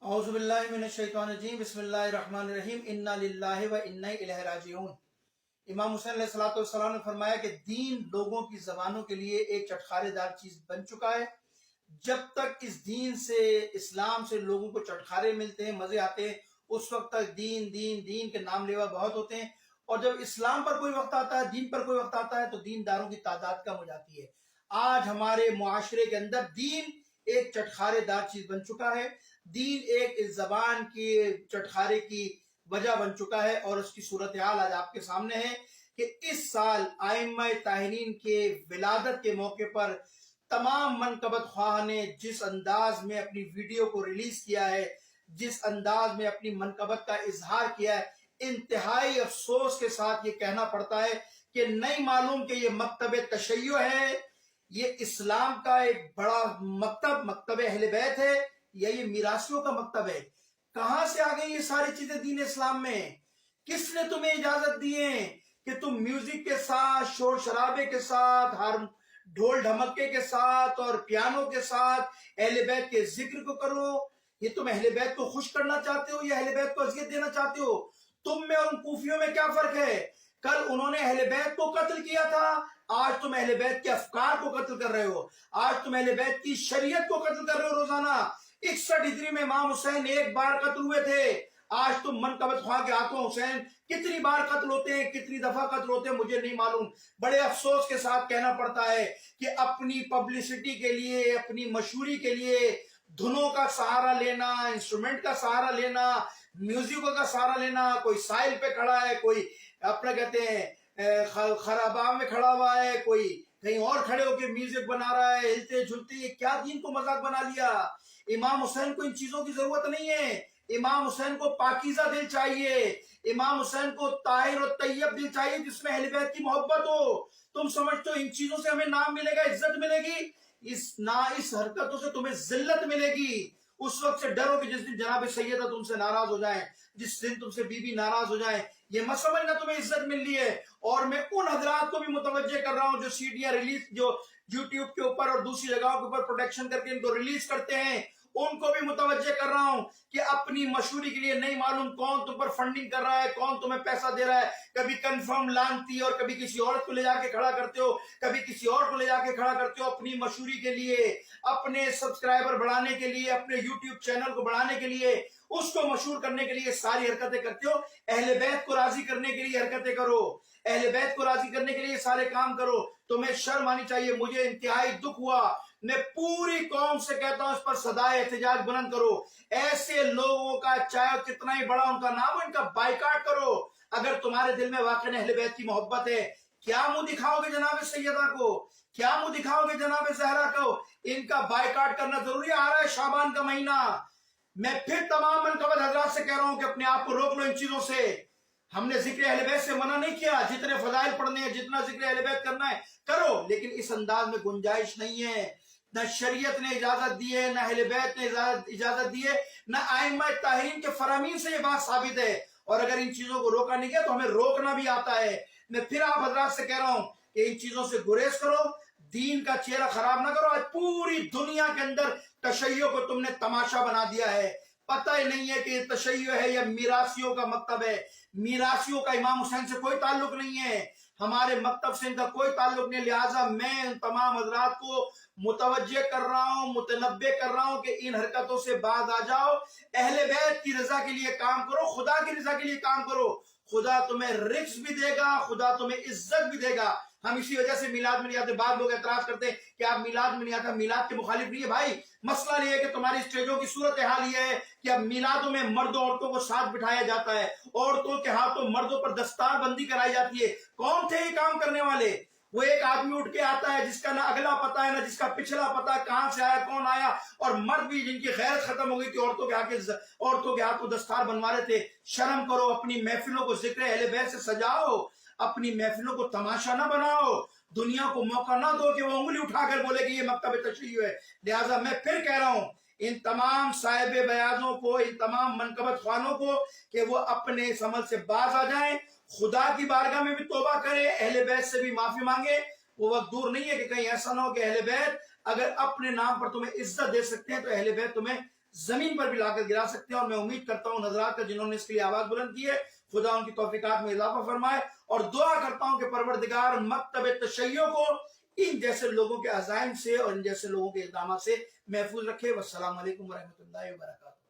औज़ुबिल्लाहिमिनश्शैतानिर्रजीम बिस्मिल्लाहिर्रहमानिर्रहीम इन्ना लिल्लाहि व इन्ना इलैहि राजिऊन। इमाम हुसैन अलैहिस्सलाम ने फरमाया कि दीन लोगों की जबानों के लिए एक चटखारेदार चीज बन चुका है। जब तक इस दीन से, इस्लाम से लोगों को चटखारे मिलते हैं, मजे आते हैं, उस वक्त तक दीन दीन दीन के नाम लेवा बहुत होते हैं। और जब इस्लाम पर कोई वक्त आता है, दीन पर कोई वक्त आता है, तो दीनदारों की तादाद कम हो जाती है। आज हमारे मुआशरे के अंदर दीन एक चटखारेदार चीज बन चुका है। दीन एक इस जबान के चटखारे की वजह बन चुका है। और उसकी सूरत हाल आज आपके सामने है कि इस साल आइम्मा ताहिरीन के विलादत के मौके पर तमाम मनकबत ख्वाह ने जिस अंदाज में अपनी वीडियो को रिलीज किया है, जिस अंदाज में अपनी मनकबत का इजहार किया है, इंतहाई अफसोस के साथ ये कहना पड़ता है कि नहीं मालूम कि ये मकतब तशय्यो है, ये इस्लाम का एक बड़ा मकतब अहले बैत है, या ये मिरासियों का मकतब है। कहां से आ गई ये सारी चीजें दीन इस्लाम में? किसने तुम्हें इजाजत दी है कि तुम म्यूजिक के साथ, शोर शराबे के साथ, हर ढोल ढमक्के के साथ और पियानो के साथ अहले बैत के जिक्र को करो? ये तुम अहले बैत को खुश करना चाहते हो या अहले बैत को अज़ियत देना चाहते हो? तुम में और उन कूफियों में क्या फर्क है? कल उन्होंने अहले बैत को कत्ल किया था, आज तुम अहले बैत के अफकार को कत्ल कर रहे हो। आज तुम अहले बैत की शरीयत को कत्ल कर रहे हो रोजाना। 61 हिजरी में इमाम हुसैन एक बार कत्ल हुए थे, आज तुम मनकबत ख्वाह के हाथों हुसैन कितनी बार कत्ल होते हैं, कितनी दफा कत्ल होते हैं मुझे नहीं मालूम। बड़े अफसोस के साथ कहना पड़ता है कि अपनी पब्लिसिटी के लिए, अपनी मशहूरी के लिए धुनों का सहारा लेना, इंस्ट्रूमेंट का सहारा लेना, म्यूजिकों का सहारा लेना। कोई साहिल पे खड़ा है, कोई अपना कहते हैं खराबा में खड़ा हुआ है, कोई कहीं और खड़े होकर म्यूजिक बना रहा है, हिलते झुलते। ये क्या दीन को मजाक बना लिया? इमाम हुसैन को इन चीजों की जरूरत नहीं है। इमाम हुसैन को पाकीज़ा दिल चाहिए, इमाम हुसैन को ताहिर और तैयब दिल चाहिए जिसमें अहले बैत की मोहब्बत हो। तुम समझते हो इन चीजों से हमें नाम मिलेगा, इज्जत मिलेगी? इस हरकतों से तुम्हें जिल्लत मिलेगी। उस वक्त से डरो कि जिस दिन जनाब सैयदा तुमसे नाराज हो जाए, जिस दिन तुमसे बीबी नाराज हो जाए। ये मत समझना तुम्हें इज्जत मिल रही है। और मैं उन हजरात को भी मुतवज्जे कर रहा हूं जो सीडियां रिलीज, जो यूट्यूब के ऊपर और दूसरी जगहों के ऊपर प्रोटेक्शन करके इनको रिलीज करते हैं, उनको भी मुतवज्जे कर रहा हूं कि अपनी मशहूरी के लिए नहीं मालूम कौन तुम पर फंडिंग कर रहा है, कौन तुम्हें पैसा दे रहा है। कभी कंफर्म लानती और कभी किसी औरत को ले जाके खड़ा करते हो, कभी किसी और को ले जाके खड़ा करते हो अपनी मशहूरी के लिए, अपने सब्सक्राइबर बढ़ाने के लिए, अपने यूट्यूब चैनल को बढ़ाने के लिए, उसको मशहूर करने के लिए सारी हरकतें करते हो। अहले बैत को राजी करने के लिए हरकतें करो, अहले बैत को राजी करने के लिए सारे काम करो। तुम्हें शर्म आनी चाहिए। मुझे इंतहाई दुख हुआ, मैं पूरी कौम से कहता हूं इस पर सदाए एहतजाज बुलंद करो। ऐसे लोगों का चाहे कितना ही बड़ा उनका नाम हो, इनका बाइकाट करो। अगर तुम्हारे दिल में वाकई अहले बैत की मोहब्बत है, क्या मुंह दिखाओगे जनाब सैयदा को? क्या मुंह दिखाओगे जनाब ज़हरा को? इनका बाइकाट करना जरूरी आ रहा है शाबान का महीना। मैं फिर तमाम मनकबत हजरात से कह रहा हूं कि अपने आप को रोक लो इन चीजों से। हमने जिक्र अहले बैत से मना नहीं किया, जितने फजाइल पढ़ने हैं, जितना जिक्र अहले बैत करना है करो, लेकिन इस अंदाज में गुंजाइश नहीं है। न शरीयत ने इजाजत दी है, न अहले बैत ने इजाजत दी है, न आइम्मा ताहीन के फरामीन से ये बात साबित है। और अगर इन चीजों को रोका नहीं गया तो हमें रोकना भी आता है। मैं फिर आप हजरात से कह रहा हूं कि इन चीजों से गुरेज करो, दीन का चेहरा खराब ना करो। आज पूरी दुनिया के अंदर तशय्यो को तुमने तमाशा बना दिया है। पता ही नहीं है कि तशय्यो है या मिरासियों का मकतब है। मिरासियों का इमाम हुसैन से कोई ताल्लुक नहीं है, हमारे मकतब से इनका कोई ताल्लुक नहीं। लिहाजा मैं इन तमाम हजरात को मुतवज्जे कर रहा हूं, मुतनब्बे कर रहा हूं कि इन हरकतों से बाज आ जाओ। अहले बैत की रजा के लिए काम करो, खुदा की रजा के लिए काम करो। खुदा तुम्हें रिक्स भी देगा, खुदा तुम्हें इज्जत भी देगा। हम इसी वजह से मिलाद में नहीं आते। बाद लोग एतराज करते हैं कि आप मिलाद में नहीं आता। मिलाद के मुखालिफ नहीं है भाई। मसला ये है कि तुम्हारी स्टेजों की सूरत हाल ये है कि अब मिलादों में मर्दों औरतों को साथ बिठाया जाता है, औरतों के हाथों मर्दों पर दस्तार बंदी कराई जाती है। कौन थे ये काम करने वाले? वो एक आदमी उठ के आता है जिसका ना अगला पता है ना जिसका पिछला पता, कहां से आया कौन आया। और मर्द भी जिनकी गैरत खत्म हो गई थी, औरतों के हाथों दस्तार बनवा रहे थे। शर्म करो, अपनी महफिलों को जिक्र अहले बैत से सजाओ, अपनी महफिलों को तमाशा ना बनाओ। दुनिया को मौका ना दो कि वो उंगली उठाकर बोले कि ये मकतब तशय्यो है। लिहाजा मैं फिर कह रहा हूं इन तमाम साहिब बयाजों को, इन तमाम मनकबत ख्वानों को कि वो अपने इस अमल से बाज आ जाएं, खुदा की बारगाह में भी तौबा करे, अहले बैत से भी माफी मांगे। वो वक्त दूर नहीं है कि कहीं ऐसा ना हो कि अहले बैत अगर अपने नाम पर तुम्हें इज्जत दे सकते हैं तो अहले बैत तुम्हें زمین پر بھی لا کر گرا سکتے ہیں. اور میں امید کرتا ہوں حضرات کا جنہوں نے اس کے لیے آواز بلند کی ہے خدا ان کی توفیقات میں اضافہ فرمائے. اور دعا کرتا ہوں کہ پروردگار مکتب تشیع کو ان جیسے لوگوں کے عزائم سے اور ان جیسے لوگوں کے اقدامات سے محفوظ رکھے. والسلام علیکم ورحمۃ اللہ وبرکاتہ.